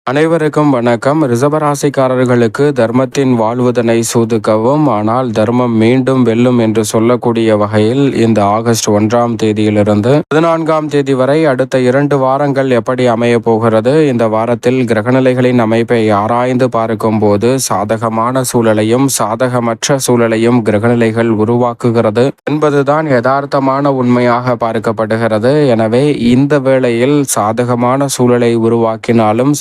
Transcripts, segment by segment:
அனைவருக்கும் வணக்கம். ரிஷபராசிக்காரர்களுக்கு தர்மத்தின் வாழ்வுதனை சூதுக்கவும், ஆனால் தர்மம் மீண்டும் வெல்லும் என்று சொல்லக்கூடிய வகையில் இந்த ஆகஸ்ட் 1ஆம் தேதியிலிருந்து 14ஆம் தேதி வரை அடுத்த 2 வாரங்கள் எப்படி அமைய போகிறது, இந்த வாரத்தில் கிரகநிலைகளின் அமைப்பை ஆராய்ந்து பார்க்கும் போது சாதகமான சூழலையும் சாதகமற்ற சூழலையும் கிரகநிலைகள் உருவாக்குகிறது என்பதுதான் யதார்த்தமான உண்மையாக பார்க்கப்படுகிறது. எனவே இந்த வேளையில் சாதகமான சூழலை உருவாக்கினாலும்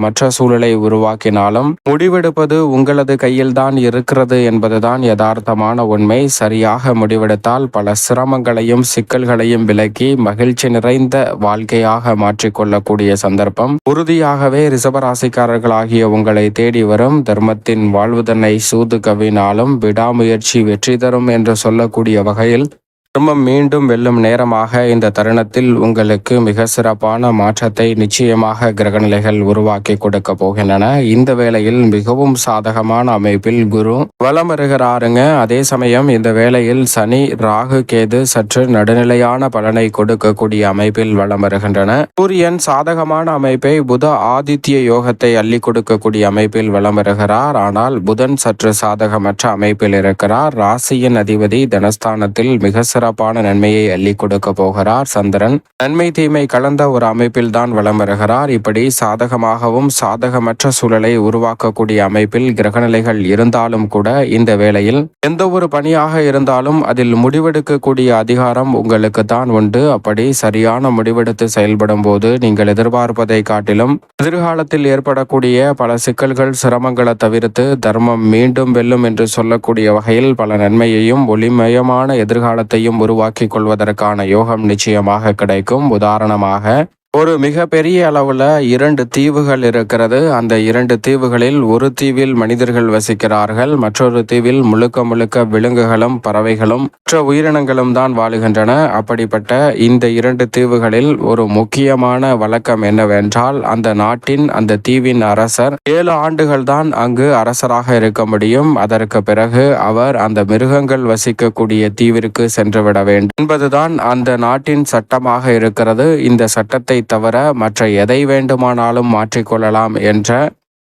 மற்ற சூழலை உருவாக்கினாலும் முடிவெடுப்பது உங்களது கையில்தான் இருக்கிறது என்பதுதான் யதார்த்தமான உண்மை. சரியாக முடிவெடுத்தால் பல சிரமங்களையும் சிக்கல்களையும் விலக்கி மகிழ்ச்சி நிறைந்த வாழ்க்கையாக மாற்றிக்கொள்ளக்கூடிய சந்தர்ப்பம் உறுதியாகவே ரிஷபராசிக்காரர்களாகிய உங்களை தேடி வரும். தர்மத்தின் வாழ்வுதனை சூது கவினாலும் விடாமுயற்சி வெற்றி தரும் என்று சொல்லக்கூடிய வகையில் தர்மம் மீண்டும் வெல்லும் நேரமாக இந்த தருணத்தில் உங்களுக்கு மிக சிறப்பான மாற்றத்தை நிச்சயமாக கிரகநிலைகள் உருவாக்கி கொடுக்க போகின்றன. இந்த வேளையில் மிகவும் சாதகமான அமைப்பில் குரு வலம் வருகிறாருங்க. அதே சமயம் இந்த வேளையில் சனி, ராகு, கேது சற்று நடுநிலையான பலனை கொடுக்கக்கூடிய அமைப்பில் வலம் வருகின்றன. சூரியன் சாதகமான அமைப்பை புத ஆதித்ய யோகத்தை அள்ளி கொடுக்கக்கூடிய அமைப்பில் வலம் வருகிறார். ஆனால் புதன் சற்று சாதகமற்ற அமைப்பில் இருக்கிறார். ராசியின் அதிபதி தனஸ்தானத்தில் மிக சிறப்பான நன்மையை அள்ளி கொடுக்க போகிறார். சந்திரன் நன்மை தீமை கலந்த ஒரு அமைப்பில் தான் வலம் வருகிறார். இப்படி சாதகமாகவும் சாதகமற்ற சூழலை உருவாக்கக்கூடிய அமைப்பில் கிரகநிலைகள் இருந்தாலும் கூட இந்த வேளையில் எந்த ஒரு பணியாக இருந்தாலும் அதில் முடிவெடுக்கக்கூடிய அதிகாரம் உங்களுக்கு தான் உண்டு. அப்படி சரியான முடிவெடுத்து செயல்படும் போது நீங்கள் எதிர்பார்ப்பதை காட்டிலும் எதிர்காலத்தில் ஏற்படக்கூடிய பல சிக்கல்கள் சிரமங்களை தவிர்த்து தர்மம் மீண்டும் வெல்லும் என்று சொல்லக்கூடிய வகையில் பல நன்மையையும் ஒளிமயமான எதிர்காலத்தையும் உருவாக்கி கொள்வதற்கான யோகம் நிச்சயமாக கிடைக்கும். உதாரணமாக, ஒரு மிக பெரிய அளவுல 2 தீவுகள் இருக்கிறது. அந்த 2 தீவுகளில் ஒரு தீவில் மனிதர்கள் வசிக்கிறார்கள், மற்றொரு தீவில் முழுக்க முழுக்க விலங்குகளும் பறவைகளும் மற்ற உயிரினங்களும் தான் வாழுகின்றன. அப்படிப்பட்ட இந்த 2 தீவுகளில் ஒரு முக்கியமான வழக்கம் என்னவென்றால், அந்த நாட்டின் அந்த தீவின் அரசர் 7 ஆண்டுகள் தான் அங்கு அரசராக இருக்க முடியும். அதற்கு பிறகு அவர் அந்த மிருகங்கள் வசிக்கக்கூடிய தீவிற்கு சென்றுவிட வேண்டும் என்பதுதான் அந்த நாட்டின் சட்டமாக இருக்கிறது. இந்த சட்டத்தை தவிர மற்ற எதை வேண்டுமானாலும் மாற்றிக்கொள்ளலாம் என்ற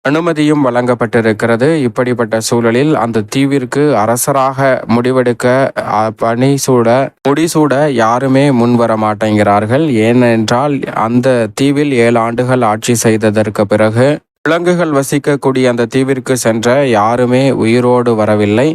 அனுமதியும் வழங்கப்பட்டிருக்கிறது. இப்படிப்பட்ட சூழலில் அந்த தீவிற்கு அரசராக முடிவெடுக்க முடிசூட யாருமே முன்வர மாட்டேங்கிறார்கள். ஏனென்றால் அந்த தீவில் 7 ஆண்டுகள் ஆட்சி செய்ததற்கு பிறகு விலங்குகள் வசிக்கக்கூடிய அந்த தீவிற்கு சென்ற யாருமே உயிரோடு வரவில்லை.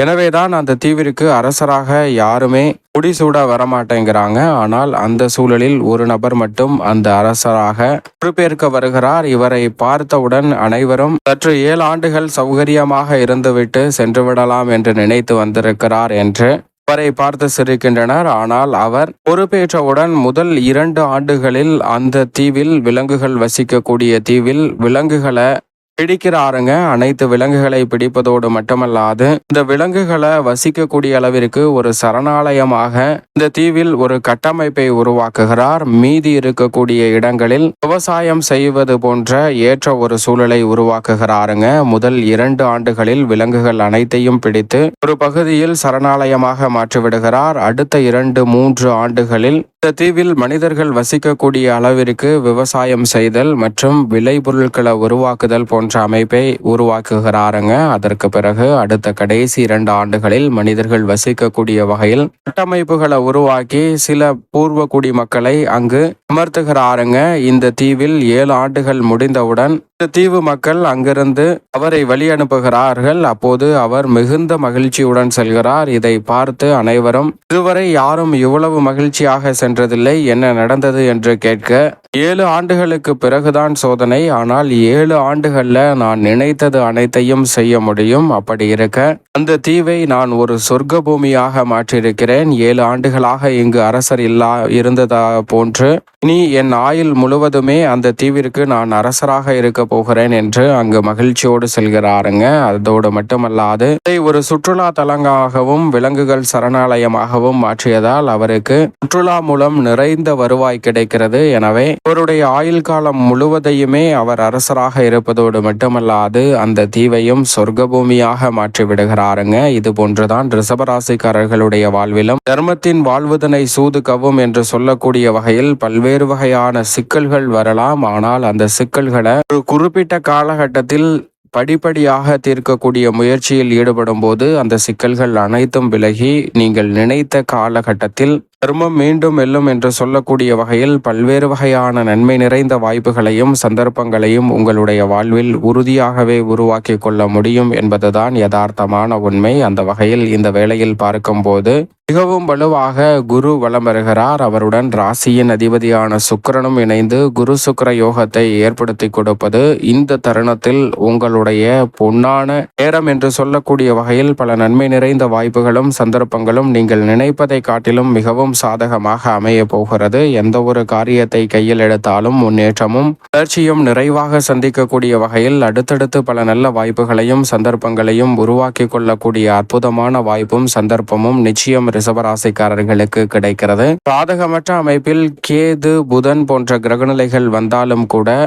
எனவேதான் அந்த தீவிற்கு அரசராக யாருமே முடிசூட வரமாட்டேங்கிறாங்க. ஆனால் அந்த சூழலில் ஒரு நபர் மட்டும் அந்த அரசராக பொறுப்பேற்க வருகிறார். இவரை பார்த்தவுடன் அனைவரும் சற்று 7 ஆண்டுகள் சௌகரியமாக இருந்துவிட்டு சென்றுவிடலாம் என்று நினைத்து வந்திருக்கிறார் என்று அவரை பார்த்து சிரிக்கின்றனர். ஆனால் அவர் பொறுப்பேற்றவுடன் முதல் 2 ஆண்டுகளில் அந்த தீவில் விலங்குகள் வசிக்கக்கூடிய தீவில் விலங்குகளை பிடிக்கிறாருங்க. அனைத்து விலங்குகளை பிடிப்பதோடு மட்டுமல்லாது இந்த விலங்குகளை வசிக்கக்கூடிய அளவிற்கு ஒரு சரணாலயமாக இந்த தீவில் ஒரு கட்டமைப்பை உருவாக்குகிறார். மீதி இருக்கக்கூடிய இடங்களில் விவசாயம் செய்வது போன்ற ஏற்ற ஒரு சூழலை உருவாக்குகிறாருங்க. முதல் 2 ஆண்டுகளில் விலங்குகள் அனைத்தையும் பிடித்து ஒரு பகுதியில் சரணாலயமாக மாற்றிவிடுகிறார். அடுத்த 2-3 ஆண்டுகளில் இந்த தீவில் மனிதர்கள் வசிக்கக்கூடிய அளவிற்கு விவசாயம் செய்தல் மற்றும் விளைபொருட்களை உருவாக்குதல் போன்ற அமைப்பை உருவாக்குகிறாருங்க. அதற்கு பிறகு அடுத்த கடைசி 2 ஆண்டுகளில் மனிதர்கள் வசிக்கக்கூடிய வகையில் கட்டமைப்புகளை உருவாக்கி சில பூர்வ குடிமக்களை அங்கு அமர்த்துகிறாருங்க. இந்த தீவில் 7 ஆண்டுகள் முடிந்தவுடன் இந்த தீவு மக்கள் அங்கிருந்து அவரை வழி அனுப்புகிறார்கள். அப்போது அவர் மிகுந்த மகிழ்ச்சியுடன் செல்கிறார். இதை பார்த்து அனைவரும் இதுவரை யாரும் இவ்வளவு மகிழ்ச்சியாக சென்றதில்லை, என்ன நடந்தது என்று கேட்க, 7 ஆண்டுகளுக்கு பிறகுதான் சோதனை. ஆனால் 7 ஆண்டுகள்ல நான் நினைத்தது அனைத்தையும் செய்ய முடியும். அப்படி இருக்க அந்த தீவை நான் ஒரு சொர்க்க பூமியாக மாற்றியிருக்கிறேன். 7 ஆண்டுகளாக இங்கு அரசர் இருந்ததா போன்று இனி என் ஆயுள் முழுவதுமே அந்த தீவிற்கு நான் அரசராக இருக்க போகிறேன் என்று அங்கு மகிழ்ச்சியோடு செல்கிறாருங்க. அதோடு மட்டுமல்லாது இதை ஒரு சுற்றுலா தலங்காகவும் விலங்குகள் சரணாலயமாகவும் மாற்றியதால் அவருக்கு சுற்றுலா மூலம் நிறைந்த வருவாய் கிடைக்கிறது. எனவே அவருடைய ஆயுள் காலம் முழுவதையுமே அவர் அரசராக இருப்பதோடு மட்டுமல்லாது அந்த தீவையும் சொர்க்க பூமியாக மாற்றிவிடுகிறாருங்க. இது போன்றுதான் ரிஷபராசிக்காரர்களுடைய வாழ்விலும் தர்மத்தின் வாழ்வுதனை சூது கவ்வும் என்று சொல்லக்கூடிய வகையில் பல்வேறு வகையான சிக்கல்கள் வரலாம். ஆனால் அந்த சிக்கல்களை ஒரு குறிப்பிட்ட காலகட்டத்தில் படிப்படியாக தீர்க்கக்கூடிய முயற்சியில் ஈடுபடும் போது அந்த சிக்கல்கள் அனைத்தும் விலகி நீங்கள் நினைத்த காலகட்டத்தில் தர்மம் மீண்டும் வெல்லும் என்று சொல்லக்கூடிய வகையில் பல்வேறு வகையான நன்மை நிறைந்த வாய்ப்புகளையும் சந்தர்ப்பங்களையும் உங்களுடைய வாழ்வில் உறுதியாகவே உருவாக்கி கொள்ள முடியும் என்பதுதான் யதார்த்தமான உண்மை. அந்த வகையில் இந்த வேளையில் பார்க்கும்போது மிகவும் வலுவாக குரு வலம் வருகிறார். அவருடன் ராசியின் அதிபதியான சுக்கிரனும் இணைந்து குரு சுக்கிர யோகத்தை ஏற்படுத்தி கொடுப்பது இந்த தருணத்தில் உங்களுடைய பொன்னான நேரம் என்று சொல்லக்கூடிய வகையில் பல நன்மை நிறைந்த வாய்ப்புகளும் சந்தர்ப்பங்களும் நீங்கள் நினைப்பதை காட்டிலும் மிகவும் சாதகமாக அமைய போகிறது. எந்த ஒரு காரியத்தை கையில் எடுத்தாலும் முன்னேற்றமும் வளர்ச்சியும் நிறைவாக சந்திக்கக்கூடிய வகையில் அடுத்தடுத்து பல நல்ல வாய்ப்புகளையும் சந்தர்ப்பங்களையும் உருவாக்கி கொள்ளக்கூடிய அற்புதமான வாய்ப்பும் சந்தர்ப்பமும் நிச்சயம் ரிஷபராசிக்காரர்களுக்கு கிடைக்கிறது. சாதகமற்ற அமைப்பில் கேது புதன் போன்ற கிரகநிலைகள் வந்தாலும் கூட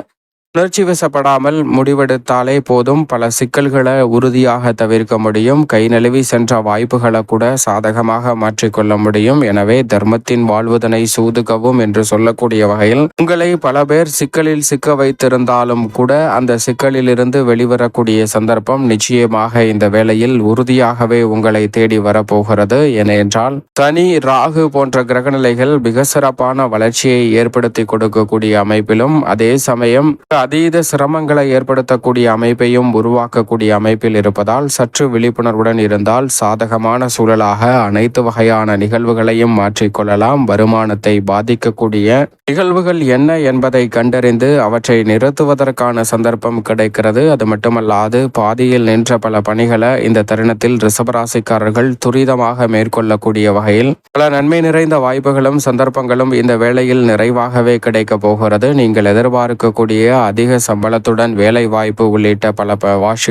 உணர்ச்சி வசப்படாமல் முடிவெடுத்தாலே போதும் பல சிக்கல்களை உறுதியாக தவிர்க்க முடியும். கை நழுவி சென்ற வாய்ப்புகளை கூட சாதகமாக மாற்றிக்கொள்ள முடியும். எனவே தர்மத்தின் வாழ்வதனை சூதுகவும் என்று சொல்லக்கூடிய வகையில் உங்களை பல பேர் சிக்கலில் சிக்க வைத்திருந்தாலும் கூட அந்த சிக்கலில் இருந்து வெளிவரக்கூடிய சந்தர்ப்பம் நிச்சயமாக இந்த வேளையில் உறுதியாகவே உங்களை தேடி வரப்போகிறது. ஏனென்றால் சனி ராகு போன்ற கிரகநிலைகள் மிக சிறப்பான வளர்ச்சியை ஏற்படுத்தி கொடுக்கக்கூடிய அமைப்பிலும் அதே சமயம் அதீத சிரமங்களை ஏற்படுத்தக்கூடிய அமைப்பையும் உருவாக்கக்கூடிய அமைப்பில் இருப்பதால் சற்று விழிப்புணர்வுடன் இருந்தால் சாதகமான சூழலாக அனைத்து வகையான நிகழ்வுகளையும் மாற்றிக்கொள்ளலாம். வருமானத்தை பாதிக்கக்கூடிய நிகழ்வுகள் என்ன என்பதை கண்டறிந்து அவற்றை நிறுத்துவதற்கான சந்தர்ப்பம் கிடைக்கிறது. அது மட்டுமல்லாது பாதியில் நின்ற பல பணிகளை இந்த தருணத்தில் ரிஷபராசிக்காரர்கள் துரிதமாக மேற்கொள்ளக்கூடிய வகையில் பல நன்மை நிறைந்த வாய்ப்புகளும் சந்தர்ப்பங்களும் இந்த வேளையில் நிறைவாகவே கிடைக்க போகிறது. நீங்கள் எதிர்பார்க்கக்கூடிய அதிக சம்பளத்துடன் வேலை வாய்ப்பு உள்ளிட்ட பல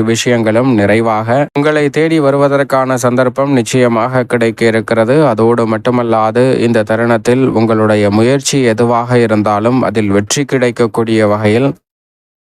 விஷயங்களும் நிறைவாக உங்களை தேடி வருவதற்கான சந்தர்ப்பம் நிச்சயமாக கிடைக்க இருக்கிறது. அதோடு மட்டுமல்லாது இந்த தருணத்தில் உங்களுடைய முயற்சி எதுவாக இருந்தாலும் அதில் வெற்றி கிடைக்கக்கூடிய வகையில்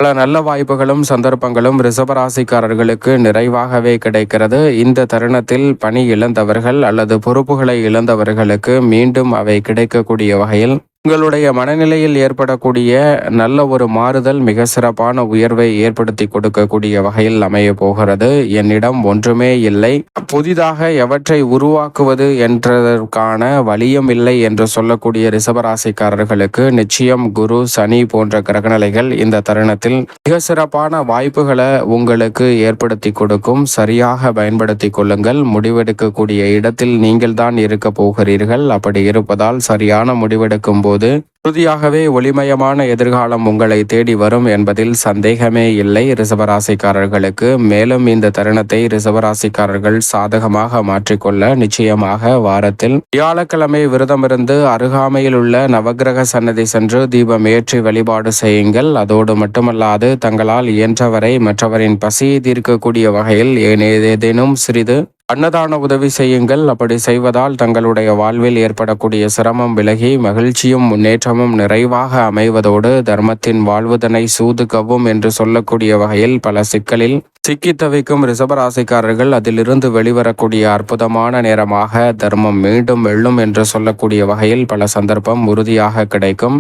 பல நல்ல வாய்ப்புகளும் சந்தர்ப்பங்களும் ரிஷபராசிக்காரர்களுக்கு நிறைவாகவே கிடைக்கிறது. இந்த தருணத்தில் பணி இழந்தவர்கள் அல்லது பொறுப்புகளை இழந்தவர்களுக்கு மீண்டும் அவை கிடைக்கக்கூடிய வகையில் உங்களுடைய மனநிலையில் ஏற்படக்கூடிய நல்ல ஒரு மாறுதல் மிக சிறப்பான உயர்வை ஏற்படுத்தி கொடுக்கக்கூடிய வகையில் அமைய போகிறது. என்னிடம் ஒன்றுமே இல்லை, புதிதாக எவற்றை உருவாக்குவது என்றதற்கான வழியும் இல்லை என்று சொல்லக்கூடிய ரிஷபராசிக்காரர்களுக்கு நிச்சயம் குரு சனி போன்ற கிரகநிலைகள் இந்த தருணத்தில் மிக சிறப்பான வாய்ப்புகளை உங்களுக்கு ஏற்படுத்தி கொடுக்கும். சரியாக பயன்படுத்தி கொள்ளுங்கள். முடிவெடுக்கக்கூடிய இடத்தில் நீங்கள் தான் இருக்க போகிறீர்கள். அப்படி இருப்பதால் சரியான முடிவெடுக்கும் போது உறுதியாகவே ஒளிமயமான எதிர்காலம் உங்களை தேடி வரும் என்பதில் சந்தேகமே இல்லை ரிஷபராசிக்காரர்களுக்கு. மேலும் இந்த தருணத்தை ரிஷபராசிக்காரர்கள் சாதகமாக மாற்றிக்கொள்ள நிச்சயமாக வாரத்தில் வியாழக்கிழமை விரதமிருந்து அருகாமையில் உள்ள நவக்கிரக சன்னதி சென்று தீபம் ஏற்றி வழிபாடு செய்யுங்கள். அதோடு மட்டுமல்லாது தங்களால் இயன்றவரை மற்றவரின் பசியை தீர்க்கக்கூடிய வகையில் ஏதேனும் சிறிது அன்னதான உதவி செய்யுங்கள். அப்படி செய்வதால் தங்களுடைய வாழ்வில் ஏற்படக்கூடிய சிரமம் விலகி மகிழ்ச்சியும் முன்னேற்றமும் நிறைவாக அமைவதோடு தர்மத்தின் வாழ்வதனை சூதுகவும் என்று சொல்லக்கூடிய வகையில் பல சிக்கலில் சிக்கி தவிக்கும் ரிஷபராசிக்காரர்கள் அதிலிருந்து வெளிவரக்கூடிய அற்புதமான நேரமாக தர்மம் மீண்டும் வெல்லும் என்று சொல்லக்கூடிய வகையில் பல சந்தர்ப்பம் உறுதியாக கிடைக்கும்.